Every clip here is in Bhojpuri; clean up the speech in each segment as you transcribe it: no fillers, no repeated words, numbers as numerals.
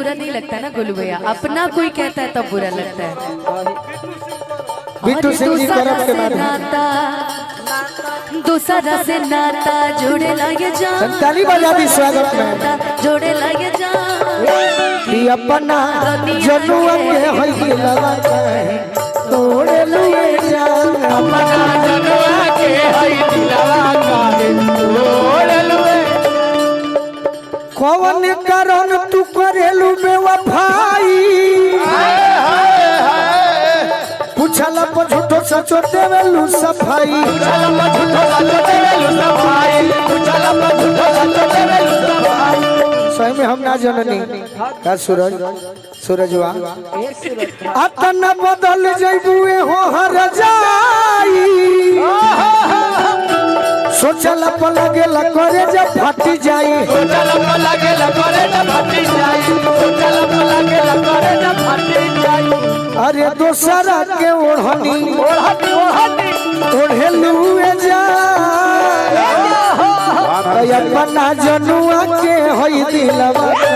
बुरा नहीं लगता ना गोलू भैया, अपना कोई कहता है तब बुरा लगता है। बिट्टू सिंह जी तरफ के बारे में नाता दूसरा से नाता जोड़े लगे जा, ताली बजा दी स्वागत में। जोड़े लगे जा कि अपना जनुआ के होई दिलवा के तोड़े लगे जा, अपना जनुआ के होई दिलवा के तोड़े लगे। कौन कारण तू करेलू बेवफाई, पूछला पर झूठो सचो देवेलू सफाई, पूछला पर झूठो सचो देवेलू सफाई, पूछला पर झूठो सचो देवेलू सफाई। सही में हम ना जननी का सूरजवा अतना बदल जइबुए हो हर जाई, सोचला पर लगेला करे जब फटी जाई, सोचला पर लगेला करे जब फटी जाई, सोचला पर लगेला करे जब फटी जाई। अरे दोसरा के ओढ़नी ओढ़ेलुए जा, अपना जनुआ के होई दिलवा के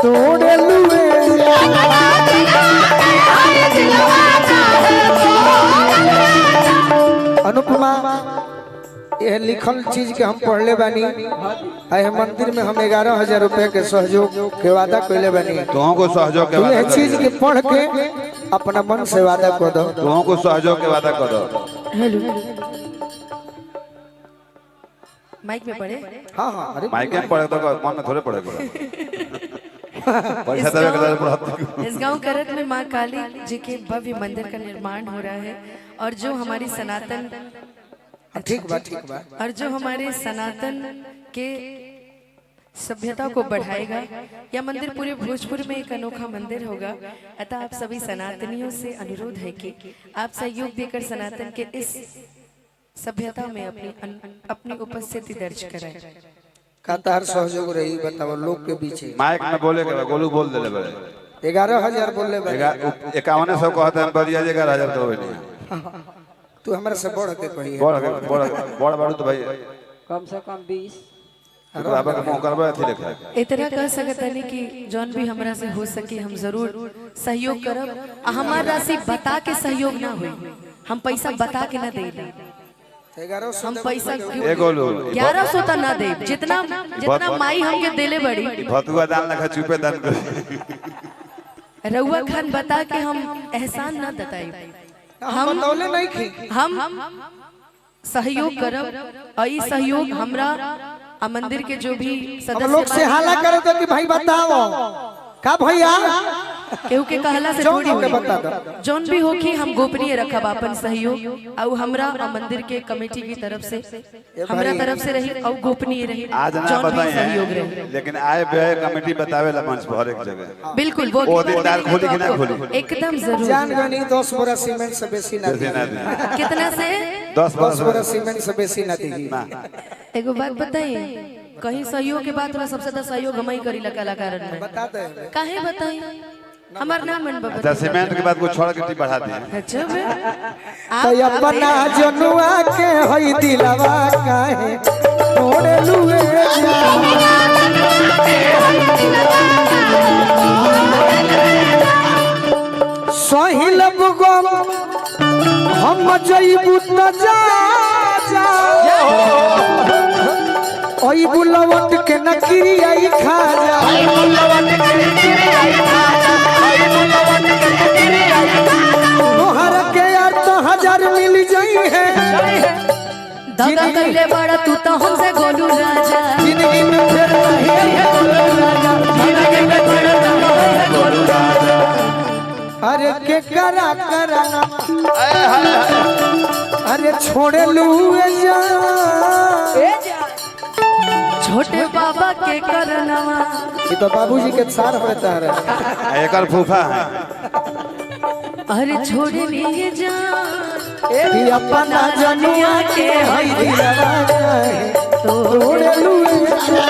तोड़ेलुए जा। अनुपमा यह लिखल चीज के हम पढ़ले बानी, आए मंदिर में हम 11,000 रुपए के सहयोग के वादा कैले बानी। तुहों को सहयोग के वादा, यह चीज के पढ़ के अपना मन से वादा कर दो, तुहों को सहयोग के वादा कर दो। हेलो माइक में पढ़े। हाँ हाँ अरे माइक में पढ़े तो मन में थोड़े पड़ेगा पैसा देवे के पड़ा। इस गांव करत में माँ काली जी के भव्य मंदिर का निर्माण हो रहा है, और जो हमारी सनातन ठीक बा ठीक बा, और जो हमारे सनातन के सभ्यता को बढ़ाएगा। यह मंदिर पूरे भोजपुर में एक अनोखा मंदिर होगा। अतः आप सभी सनातनियों से अनुरोध है कि आप सहयोग देकर सनातन के इस सभ्यता में अपनी उपस्थिति दर्ज कराएं। का तार सहयोग रही बताओ लोग के बीच। माइक में बोले के गोलू बोल देले बड़े 11,000 बोलले बा, 5100 कहते हैं बरिया 11,000 तो नहीं। तू हमरा से बढ़ के कही बड़ बाड़ू तो भाई कम से कम 20 बाबा के मुंह करबे अथी लेखा इतना कह सकत है कि जौन भी हमरा से हो सके हम जरूर सहयोग करब। हमार राशि बता के सहयोग ना होई, हम पैसा बता के ना देले, हम पैसा 1100 तो ना दे, जितना माई हमके देले बड़ी भतुआ दान लखा चुपे दान कर रउआ खान बता के हम एहसान ना बताई, हम बतौले नहीं की, हम सहयोग करब। और ई सहयोग हमरा आ मंदिर के जो भी सदस्य लोग से हाला करे तो कि भाई बताओ का भैया केहू के कहला से थोड़ी होई। जौन भी होखी हम गोपनीय रखब अपन सहयोग, और हमरा मंदिर के कमेटी की तरफ से हमरा तरफ से रही और गोपनीय रही, आज ना जौन भी बताए सहयोग हैं, रही। लेकिन आए बे कमेटी बतावे ला मंच पर एक जगह बिल्कुल वो दीदार खोली कि ना खोली एकदम जरूर। जान गनी 10 बोरा सीमेंट से बेसी ना दी, कितना से 10 बोरा सीमेंट से बेसी ना दी। एगो बात बताइए, कहीं सहयोग के बात सबसे ज्यादा सहयोग हम ही करी कलाकार में, बता दे काहे बताई हमार नाम मन बाबा। अच्छा सीमेंट के बाद कुछ छोड़ के टी बढ़ा दिए। अच्छा तो अपना जनुआ के होई दिलवा काहे तोड़ेलुए सहिल बुगम हम जइबू त जा ओई बुलवट के नकरी आई खा जा, तोहर के यार तो 1000 मिल जाई है, दगा कइले बड़ा तू तो हमसे गोलू राजा, जिंदगी में फिर रही है गोलू राजा, जिंदगी में फिर रही है गोलू राजा। अरे के करा करना अरे छोड़े लुए जा, छोटे बाबा के करनवा ये तो बाबूजी के सार होता है एकर फूफा है। अरे छोड़ लिए जा ये अपना जनुआ के हई दिलवा तोड़े लुए जा।